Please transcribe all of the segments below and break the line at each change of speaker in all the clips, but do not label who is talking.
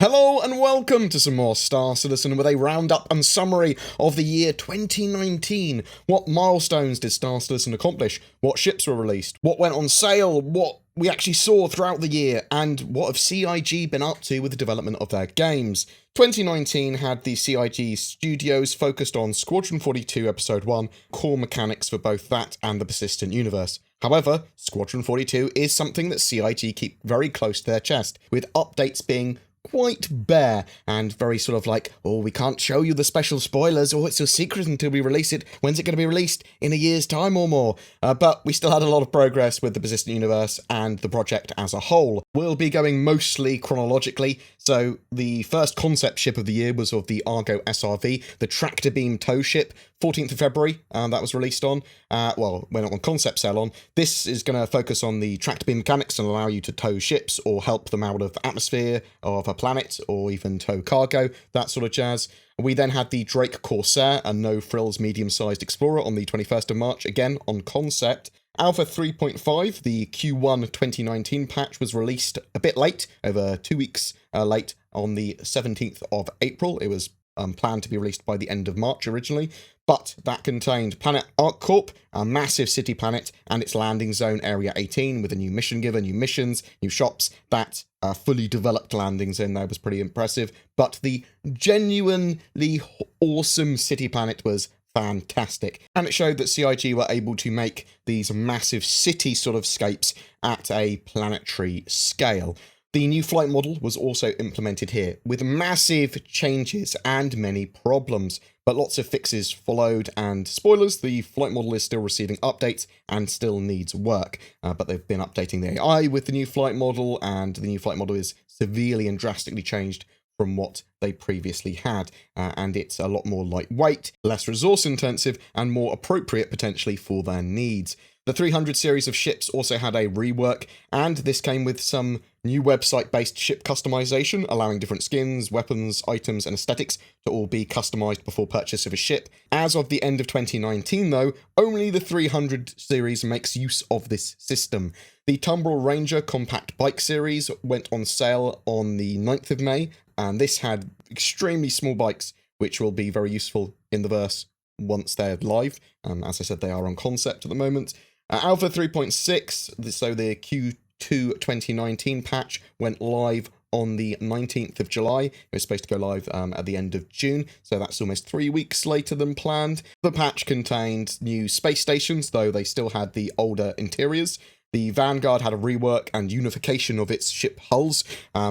Hello and welcome to some more Star Citizen with a roundup and summary of the year 2019. What milestones did Star Citizen accomplish? What ships were released? What went on sale? What we actually saw throughout the year? And what have CIG been up to with the development of their games? 2019 had the CIG studios focused on Squadron 42 Episode 1, core mechanics for both that and the Persistent Universe. However, Squadron 42 is something that CIG keep very close to their chest, with updates being quite bare and very sort of like, oh, we can't show you the special spoilers, or it's a secret until we release it. When's it going to be released? In a year's time or more. But we still had a lot of progress with the Persistent Universe and the project as a whole. We'll be going mostly chronologically. So the first concept ship of the year was of the Argo SRV, the tractor beam tow ship, 14th of February, that was released on. Went on concept sale on. This is going to focus on the tractor beam mechanics and allow you to tow ships or help them out of atmosphere of a planet or even tow cargo, that sort of jazz. We then had the Drake Corsair, a no-frills medium-sized explorer on the 21st of March, again on concept. Alpha 3.5, the Q1 2019 patch, was released a bit late, over 2 weeks late, on the 17th of April. It was planned to be released by the end of March originally, but that contained Planet ArcCorp, a massive city planet, and its landing zone Area 18 with a new mission giver, new missions, new shops. That fully developed landing zone there was pretty impressive, but the genuinely awesome city planet was fantastic, and it showed that CIG were able to make these massive city sort of scapes at a planetary scale. The new flight model was also implemented here, with massive changes and many problems, but lots of fixes followed, and spoilers, the flight model is still receiving updates and still needs work, but they've been updating the AI with the new flight model, and the new flight model is severely and drastically changed from what they previously had, and it's a lot more lightweight, less resource intensive, and more appropriate potentially for their needs. The 300 series of ships also had a rework, and this came with some new website-based ship customization, allowing different skins, weapons, items, and aesthetics to all be customized before purchase of a ship. As of the end of 2019, though, only the 300 series makes use of this system. The Tumbrel Ranger Compact Bike series went on sale on the 9th of May, and this had extremely small bikes, which will be very useful in the verse once they're live. As I said, they are on concept at the moment. Alpha 3.6, so the Q2 2019 patch, went live on the 19th of July. It was supposed to go live at the end of June, so that's almost 3 weeks later than planned. The patch contained new space stations, though they still had the older interiors. The Vanguard had a rework and unification of its ship hulls,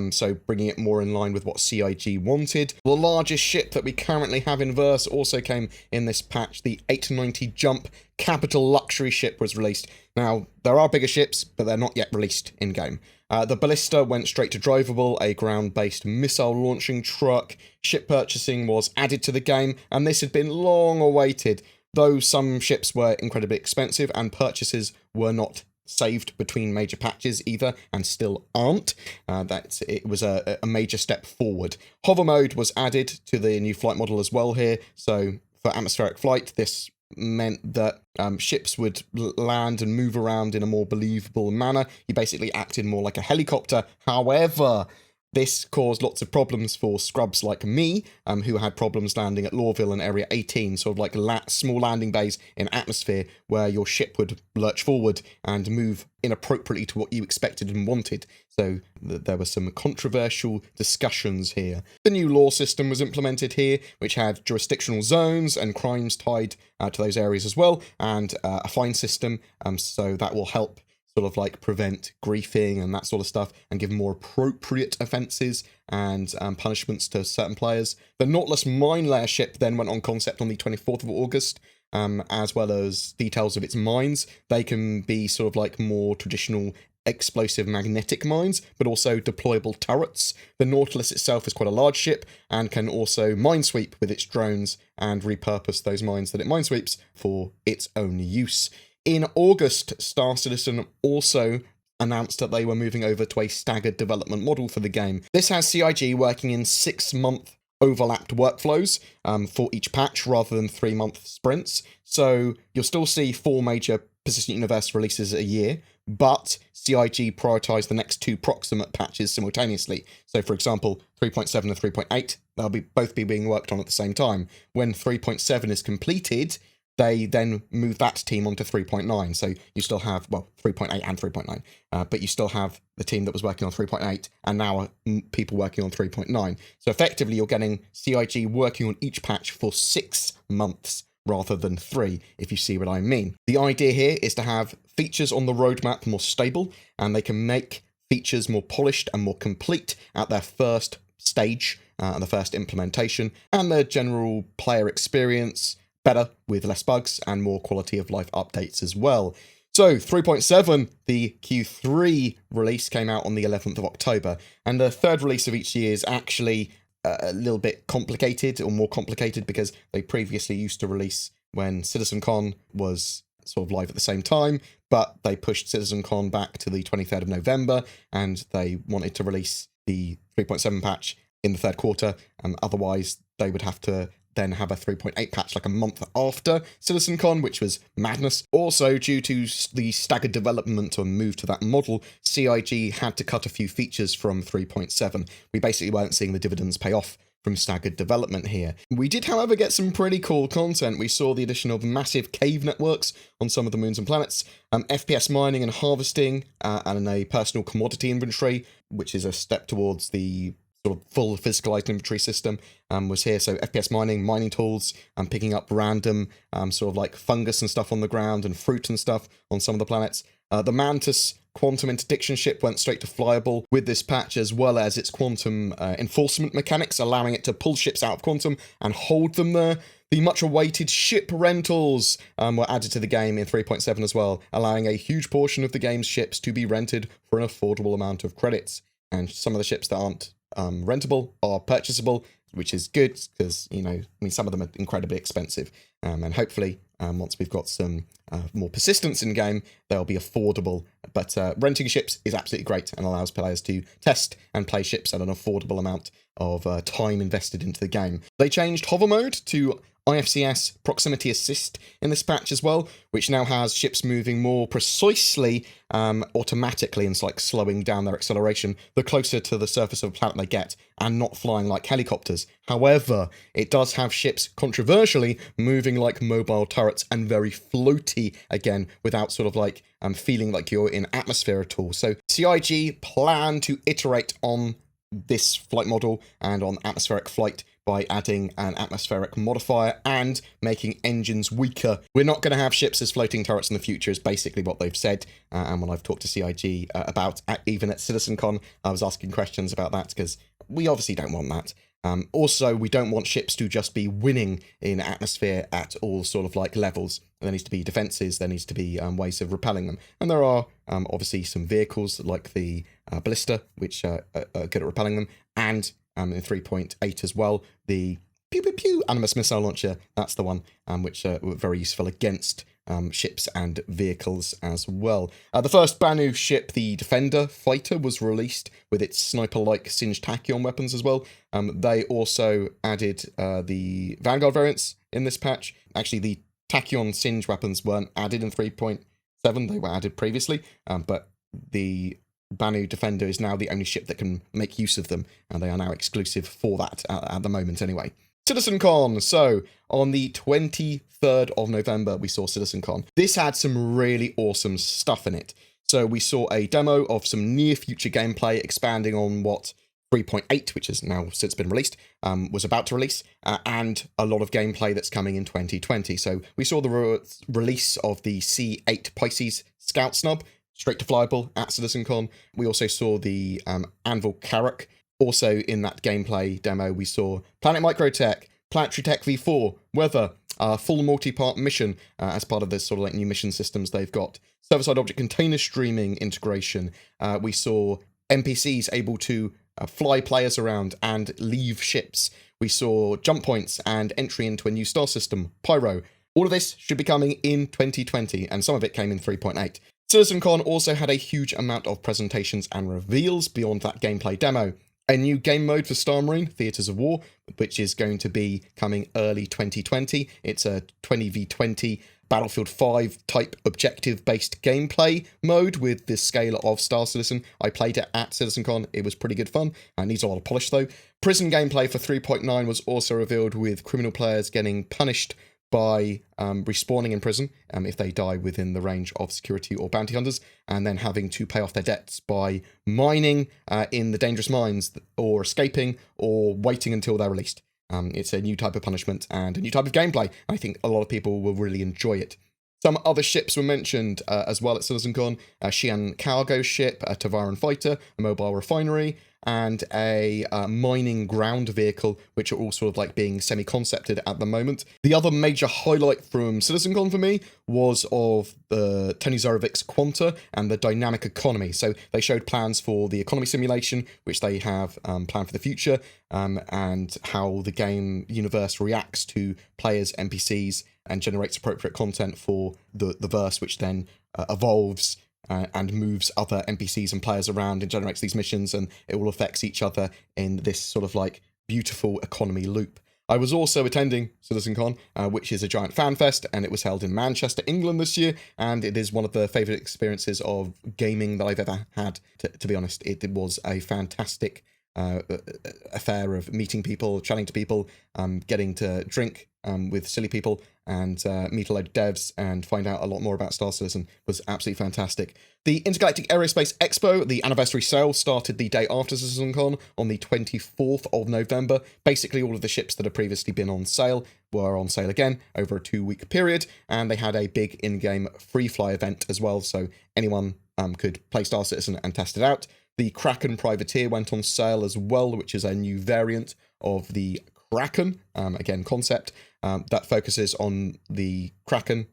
so bringing it more in line with what CIG wanted. The largest ship that we currently have in verse also came in this patch. The 890 Jump Capital Luxury ship was released. Now, there are bigger ships, but they're not yet released in-game. The Ballista went straight to drivable, a ground-based missile launching truck. Ship purchasing was added to the game, and this had been long awaited, though some ships were incredibly expensive and purchases were not saved between major patches either, and still aren't. It was a major step forward. Hover mode was added to the new flight model as well here, so for atmospheric flight, this meant that ships would land and move around in a more believable manner. You basically acted more like a helicopter. However, this caused lots of problems for scrubs like me, who had problems landing at Lorville and Area 18, sort of like small landing bays in atmosphere where your ship would lurch forward and move inappropriately to what you expected and wanted. So there were some controversial discussions here. The new law system was implemented here, which had jurisdictional zones and crimes tied to those areas as well, and a fine system, so that will help sort of like prevent griefing and that sort of stuff, and give more appropriate offences and punishments to certain players. The Nautilus mine layer ship then went on concept on the 24th of August, as well as details of its mines. They can be sort of like more traditional explosive magnetic mines, but also deployable turrets. The Nautilus itself is quite a large ship and can also minesweep with its drones and repurpose those mines that it minesweeps for its own use. In August, Star Citizen also announced that they were moving over to a staggered development model for the game. This has CIG working in 6-month overlapped workflows for each patch rather than 3-month sprints. So you'll still see 4 major Persistent Universe releases a year, but CIG prioritise the next 2 proximate patches simultaneously. So, for example, 3.7 and 3.8. They'll both be being worked on at the same time. When 3.7 is completed, they then move that team onto 3.9. So you still have, well, 3.8 and 3.9, but you still have the team that was working on 3.8 and now people working on 3.9. So effectively, you're getting CIG working on each patch for 6 months rather than 3, if you see what I mean. The idea here is to have features on the roadmap more stable, and they can make features more polished and more complete at their first stage and the first implementation, and the general player experience better with less bugs and more quality of life updates as well. So 3.7, the Q3 release, came out on the 11th of October, and the third release of each year is actually a little bit complicated, or more complicated, because they previously used to release when CitizenCon was sort of live at the same time, but they pushed CitizenCon back to the 23rd of November, and they wanted to release the 3.7 patch in the third quarter, and otherwise they would have to then have a 3.8 patch like a month after CitizenCon, which was madness. Also, due to the staggered development or move to that model, CIG had to cut a few features from 3.7. We basically weren't seeing the dividends pay off from staggered development here. We did, however, get some pretty cool content. We saw the addition of massive cave networks on some of the moons and planets, FPS mining and harvesting, and a personal commodity inventory, which is a step towards the sort of full physicalized inventory system, was here. So FPS mining, mining tools, and picking up random sort of like fungus and stuff on the ground and fruit and stuff on some of the planets. The Mantis quantum interdiction ship went straight to flyable with this patch, as well as its quantum enforcement mechanics, allowing it to pull ships out of quantum and hold them there. The much-awaited ship rentals were added to the game in 3.7 as well, allowing a huge portion of the game's ships to be rented for an affordable amount of credits. And some of the ships that aren't rentable are purchasable, which is good because, you know, I mean, some of them are incredibly expensive, and hopefully once we've got some more persistence in game, they'll be affordable. But renting ships is absolutely great and allows players to test and play ships at an affordable amount of time invested into the game. They changed hover mode to IFCS proximity assist in this patch as well, which now has ships moving more precisely automatically and like slowing down their acceleration the closer to the surface of the planet they get, and not flying like helicopters. However, it does have ships controversially moving like mobile turrets and very floaty again, without sort of like feeling like you're in atmosphere at all. So CIG plan to iterate on this flight model and on atmospheric flight by adding an atmospheric modifier and making engines weaker. We're not going to have ships as floating turrets in the future, is basically what they've said. And when I've talked to CIG about, even at CitizenCon, I was asking questions about that, because we obviously don't want that. Also, we don't want ships to just be winning in atmosphere at all sort of like levels. There needs to be defenses, there needs to be ways of repelling them. And there are obviously some vehicles like the ballista, which are good at repelling them, and in 3.8 as well, the pew pew pew Animus missile launcher. That's the one which were very useful against ships and vehicles as well. The first Banu ship, the Defender Fighter, was released with its sniper-like singed tachyon weapons as well. They also added the Vanguard variants in this patch. Actually, the tachyon singe weapons weren't added in 3.7, they were added previously, but the Banu Defender is now the only ship that can make use of them, and they are now exclusive for that at the moment anyway. CitizenCon. So, on the 23rd of November, we saw CitizenCon. This had some really awesome stuff in it. So, we saw a demo of some near-future gameplay expanding on what 3.8, which has now since been released, was about to release, and a lot of gameplay that's coming in 2020. So, we saw the release of the C8 Pisces Scout Snub, straight to flyable at CitizenCon. We also saw the Anvil Carrack. Also in that gameplay demo, we saw Planet MICROTECH, Planetary Tech V4, Weather, full multi-part mission as part of this sort of like new mission systems they've got. Server-side object container streaming integration. We saw NPCs able to fly players around and leave ships. We saw jump points and entry into a new star system, Pyro. All of this should be coming in 2020, and some of it came in 3.8. CitizenCon also had a huge amount of presentations and reveals beyond that gameplay demo. A new game mode for Star Marine, Theatres of War, which is going to be coming early 2020. It's a 20v20 Battlefield 5 type objective-based gameplay mode with the scale of Star Citizen. I played it at CitizenCon. It was pretty good fun. It needs a lot of polish though. Prison gameplay for 3.9 was also revealed, with criminal players getting punished by respawning in prison if they die within the range of security or bounty hunters, and then having to pay off their debts by mining in the dangerous mines, or escaping, or waiting until they're released. It's a new type of punishment and a new type of gameplay. I think a lot of people will really enjoy it. Some other ships were mentioned as well at CitizenCon. A Xi'an cargo ship, a Tavaran fighter, a mobile refinery, and a mining ground vehicle, which are all sort of like being semi-concepted at the moment. The other major highlight from CitizenCon for me was of the Tony Zarovic's Quanta and the dynamic economy. So they showed plans for the economy simulation, which they have planned for the future, and how the game universe reacts to players, NPCs, and generates appropriate content for the verse, which then evolves and moves other NPCs and players around and generates these missions, and it all affects each other in this sort of like beautiful economy loop. I was also attending CitizenCon, which is a giant fan fest, and it was held in Manchester, England this year, and it is one of the favourite experiences of gaming that I've ever had, to be honest. It was a fantastic affair of meeting people, chatting to people, getting to drink with silly people, and meet a load of devs and find out a lot more about Star Citizen. Was absolutely fantastic. The Intergalactic Aerospace Expo, the anniversary sale, started the day after CitizenCon on the 24th of November. Basically, all of the ships that have previously been on sale were on sale again over a 2-week period, and they had a big in-game free fly event as well, so anyone could play Star Citizen and test it out. The Kraken Privateer went on sale as well, which is a new variant of the Kraken, again, concept, that focuses on the Kraken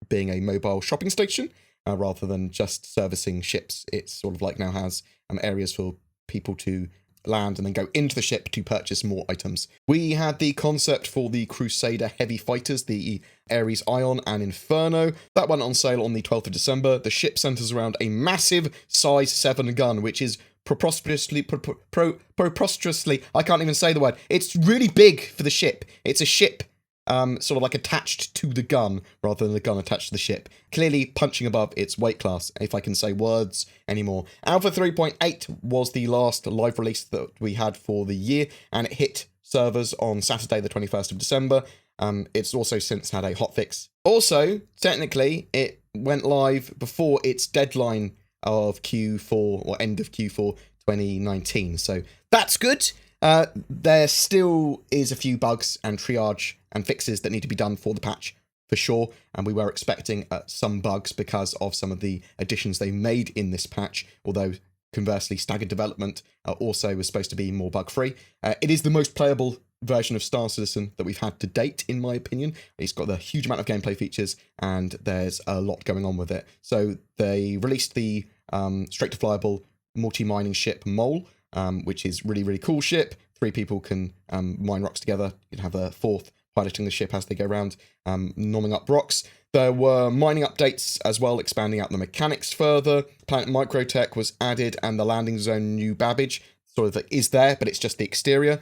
being a mobile shopping station rather than just servicing ships. It's sort of like now has areas for people to land and then go into the ship to purchase more items. We had the concept for the Crusader heavy fighters, the Ares Ion and Inferno. That went on sale on the 12th of December. The ship centers around a massive size 7 gun, which is preposterously, I can't even say the word. It's really big for the ship. It's a ship sort of like attached to the gun rather than the gun attached to the ship. Clearly punching above its weight class, if I can say words anymore. Alpha 3.8 was the last live release that we had for the year, and it hit servers on Saturday the 21st of December. It's also since had a hotfix. Also, technically, it went live before its deadline of Q4 or end of Q4 2019. So that's good. There still is a few bugs and triage and fixes that need to be done for the patch, for sure, and we were expecting some bugs because of some of the additions they made in this patch, although conversely staggered development also was supposed to be more bug-free. It is the most playable version of Star Citizen that we've had to date, in my opinion. It's got a huge amount of gameplay features, and there's a lot going on with it. So they released the straight-to-flyable multi-mining ship Mole, which is really, really cool ship. 3 people can mine rocks together. You can have a 4th piloting the ship as they go around, nomming up rocks. There were mining updates as well, expanding out the mechanics further. Planet MICROTECH was added, and the landing zone new Babbage sort of is there, but it's just the exterior.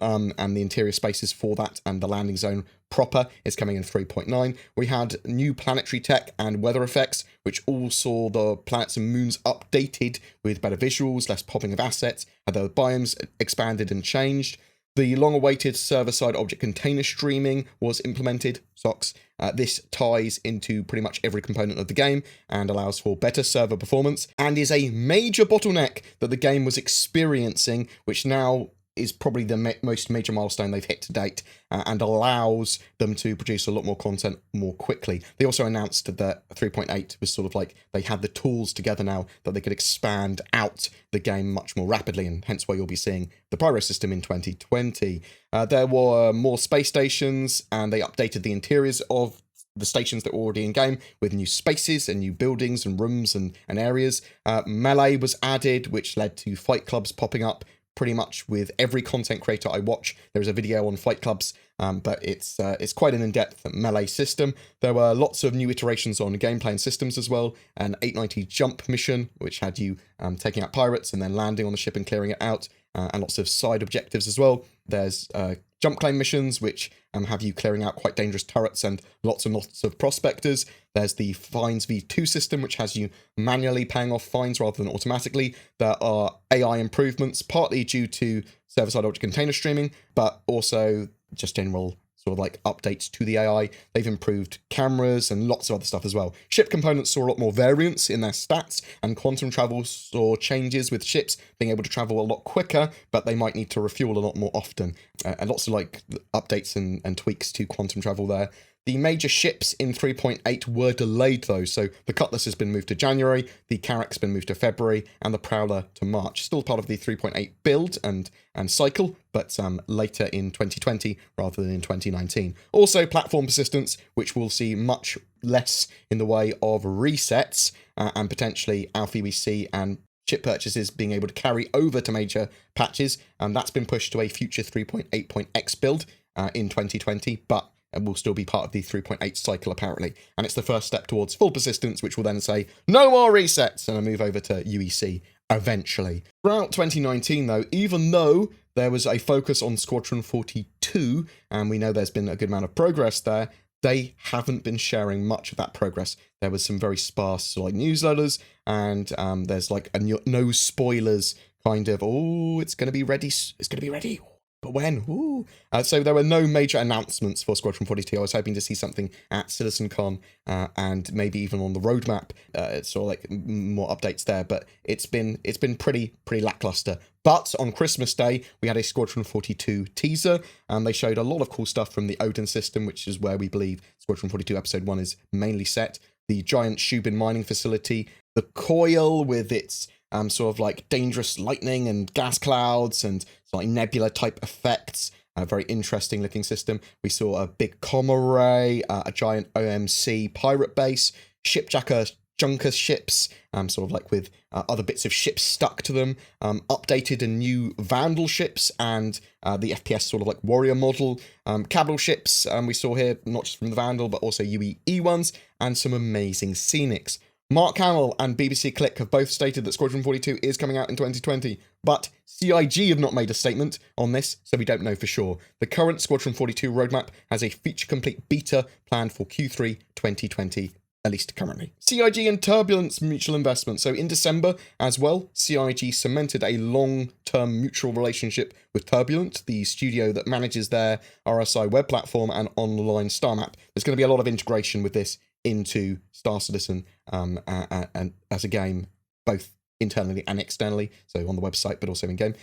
And the interior spaces for that, and the landing zone proper is coming in 3.9. We had new planetary tech and weather effects, which all saw the planets and moons updated with better visuals, less popping of assets, and the biomes expanded and changed. The long-awaited server-side object container streaming was implemented, SOCs. This ties into pretty much every component of the game and allows for better server performance, and is a major bottleneck that the game was experiencing, which now is probably the most major milestone they've hit to date, and allows them to produce a lot more content more quickly. They also announced that 3.8 was sort of like they had the tools together now that they could expand out the game much more rapidly, and hence why you'll be seeing the Pyro system in 2020. There were more space stations, and they updated the interiors of the stations that were already in game with new spaces and new buildings and rooms and areas. Melee was added, which led to fight clubs popping up pretty much with every content creator I watch. There is a video on fight clubs, but it's quite an in-depth melee system. There were lots of new iterations on gameplay and systems as well. An 890 jump mission, which had you taking out pirates and then landing on the ship and clearing it out, and lots of side objectives as well. There's jump claim missions, which have you clearing out quite dangerous turrets and lots of prospectors. There's the Fines V2 system, which has you manually paying off fines rather than automatically. There are AI improvements, partly due to server-side object container streaming, but also just general sort of like updates to the AI. They've improved cameras and lots of other stuff as well. Ship components saw a lot more variance in their stats, and quantum travel saw changes with ships being able to travel a lot quicker, but they might need to refuel a lot more often. And lots of like updates and tweaks to quantum travel there. The major ships in 3.8 were delayed though, so the Cutlass has been moved to January, the Carrack's been moved to February, and the Prowler to March. Still part of the 3.8 build and cycle, but later in 2020 rather than in 2019. Also, platform persistence, which will see much less in the way of resets and potentially Alpha VC and chip purchases being able to carry over to major patches. That's been pushed to a future 3.8.x build in 2020, but and will still be part of the 3.8 cycle apparently. And it's the first step towards full persistence, which will then say, no more resets, and I move over to UEC eventually. Throughout 2019 though, even though there was a focus on Squadron 42, and we know there's been a good amount of progress there, they haven't been sharing much of that progress. There was some very sparse like newsletters, and there's like a no spoilers kind of, oh, it's going to be ready, but when? Ooh. So there were no major announcements for Squadron 42. I was hoping to see something at CitizenCon and maybe even on the roadmap, sort of like more updates there. But it's been pretty lackluster. But on Christmas Day, we had a Squadron 42 teaser, and they showed a lot of cool stuff from the Odin system, which is where we believe Squadron 42 Episode 1 is mainly set. The giant Shubin mining facility, the coil with its sort of like dangerous lightning and gas clouds and like nebula type effects. A very interesting looking system. We saw a big comm array, a giant OMC pirate base, junker ships, sort of like with other bits of ships stuck to them, updated and new Vandal ships, and the FPS sort of like warrior model, capital ships we saw here, not just from the Vandal, but also UEE ones, and some amazing scenics. Mark Hamill and BBC Click have both stated that Squadron 42 is coming out in 2020, but CIG have not made a statement on this, so we don't know for sure. The current Squadron 42 roadmap has a feature-complete beta planned for Q3 2020, at least currently. CIG and Turbulence mutual investment. So in December as well, CIG cemented a long-term mutual relationship with Turbulent, the studio that manages their RSI web platform and online star map. There's going to be a lot of integration with this into Star Citizen and as a game, both internally and externally, so on the website, but also in-game.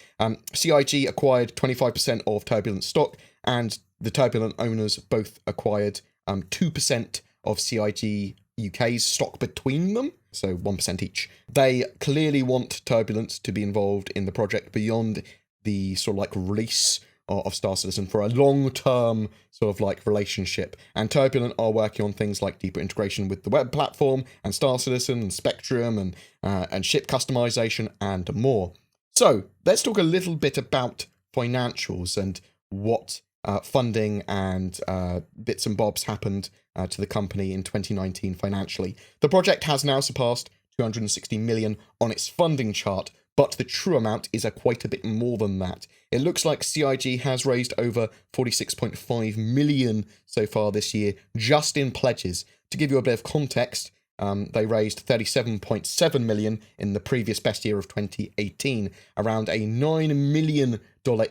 CIG acquired 25% of Turbulent stock, and the Turbulent owners both acquired 2% of CIG UK's stock between them, so 1% each. They clearly want Turbulent to be involved in the project beyond the sort of like release of Star Citizen for a long-term sort of like relationship. And Turbulent are working on things like deeper integration with the web platform and Star Citizen and Spectrum and ship customization and more. So let's talk a little bit about financials and what funding and bits and bobs happened to the company in 2019 financially. The project has now surpassed 260 million on its funding chart, but the true amount is quite a bit more than that. It looks like CIG has raised over 46.5 million so far this year, just in pledges. To give you a bit of context, they raised 37.7 million in the previous best year of 2018, around a $9 million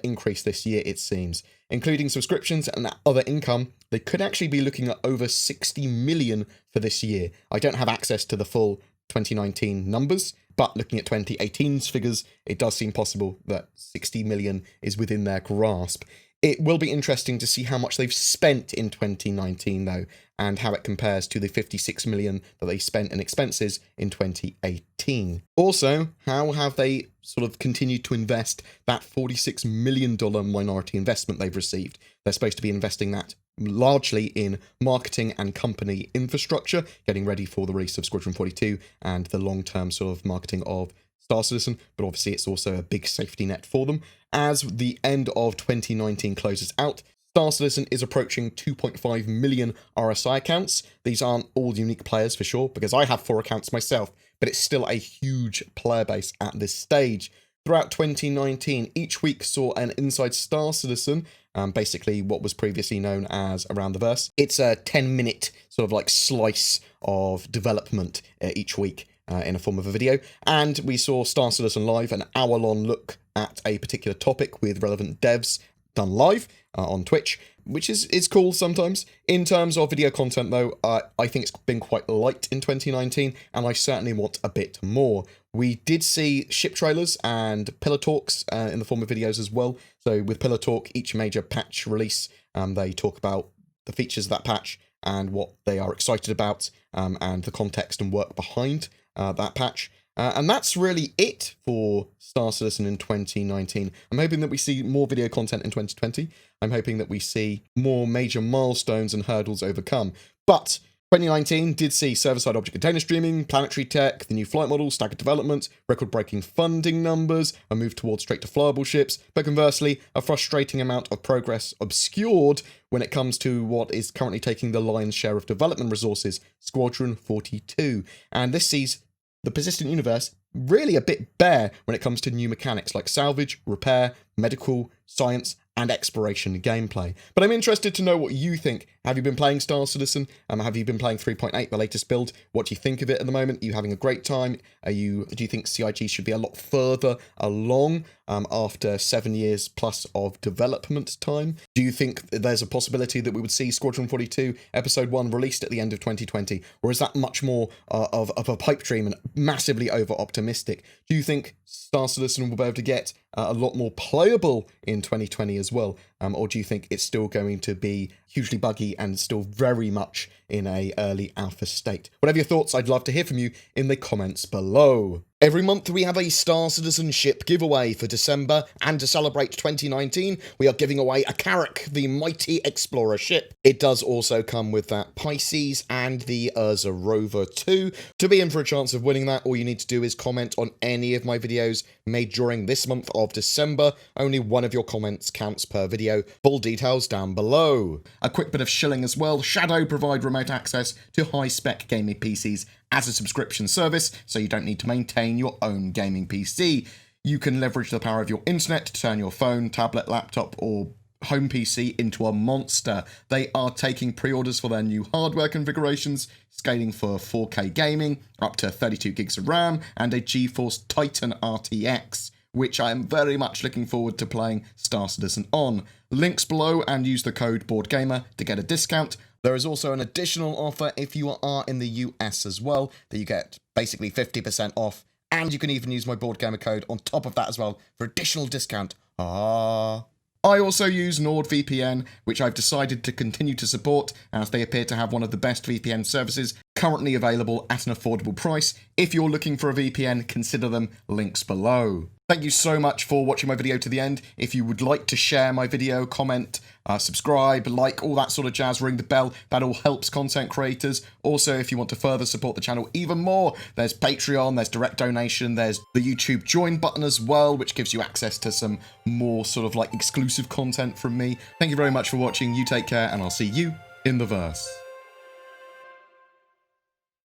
increase this year, it seems. Including subscriptions and other income, they could actually be looking at over 60 million for this year. I don't have access to the full 2019 numbers, but looking at 2018's figures, it does seem possible that 60 million is within their grasp. It will be interesting to see how much they've spent in 2019, though, and how it compares to the 56 million that they spent in expenses in 2018. Also, how have they sort of continued to invest that $46 million minority investment they've received? They're supposed to be investing that largely in marketing and company infrastructure, getting ready for the release of Squadron 42 and the long-term sort of marketing of Star Citizen, but obviously it's also a big safety net for them. As the end of 2019 closes out, Star Citizen is approaching 2.5 million RSI accounts. These aren't all unique players for sure, because I have 4 accounts myself, but it's still a huge player base at this stage. throughout 2019, each week saw an Inside Star Citizen, basically what was previously known as Around the Verse. It's a 10-minute sort of like slice of development each week in a form of a video. And we saw Star Citizen Live, an hour-long look at a particular topic with relevant devs done live on Twitch, which is cool sometimes. In terms of video content, though, I think it's been quite light in 2019, and I certainly want a bit more. We did see ship trailers and pillar talks in the form of videos as well. So with pillar talk, each major patch release, they talk about the features of that patch and what they are excited about, and the context and work behind that patch. And that's really it for Star Citizen in 2019. I'm hoping that we see more video content in 2020. I'm hoping that we see more major milestones and hurdles overcome. But 2019 did see server-side object container streaming, planetary tech, the new flight model, staggered development, record-breaking funding numbers, a move towards straight-to-flyable ships, but conversely, a frustrating amount of progress obscured when it comes to what is currently taking the lion's share of development resources, Squadron 42. And this sees the persistent universe really a bit bare when it comes to new mechanics like salvage, repair, medical, science, and exploration gameplay. But I'm interested to know what you think. Have you been playing Star Citizen? Have you been playing 3.8, the latest build? What do you think of it at the moment? Are you having a great time? Do you think CIG should be a lot further along after 7 years plus of development time? Do you think there's a possibility that we would see Squadron 42 Episode 1 released at the end of 2020? Or is that much more of a pipe dream and massively over-optimistic? Do you think Star Citizen will be able to get a lot more playable in 2020 as well? Or do you think it's still going to be hugely buggy and still very much in a early alpha state? Whatever your thoughts, I'd love to hear from you in the comments below. Every month we have a Star Citizen ship giveaway for December, and to celebrate 2019, we are giving away a Carrack, the mighty explorer ship. It does also come with that Pisces and the Urza Rover 2. To be in for a chance of winning that, all you need to do is comment on any of my videos made during this month of December. Only one of your comments counts per video. Full details down below. A quick bit of shilling as well. Shadow provide remote access to high-spec gaming PCs as a subscription service, so you don't need to maintain your own gaming PC. You can leverage the power of your internet to turn your phone, tablet, laptop, or home PC into a monster. They are taking pre-orders for their new hardware configurations, scaling for 4K gaming, up to 32 gigs of RAM, and a GeForce Titan RTX, which I am very much looking forward to playing Star Citizen on. Links below, and use the code BoredGamer to get a discount. There is also an additional offer if you are in the US as well, that you get basically 50% off, and you can even use my BoredGamer code on top of that as well for additional discount. I also use NordVPN, which I've decided to continue to support, as they appear to have one of the best VPN services currently available at an affordable price. If you're looking for a VPN, consider them. Links below. Thank you so much for watching my video to the end. If you would like to share my video, comment, subscribe, like, all that sort of jazz, ring the bell, that all helps content creators. Also, if you want to further support the channel even more, there's Patreon, there's direct donation, there's the YouTube join button as well, which gives you access to some more sort of like exclusive content from me. Thank you very much for watching. You take care, and I'll see you in the verse.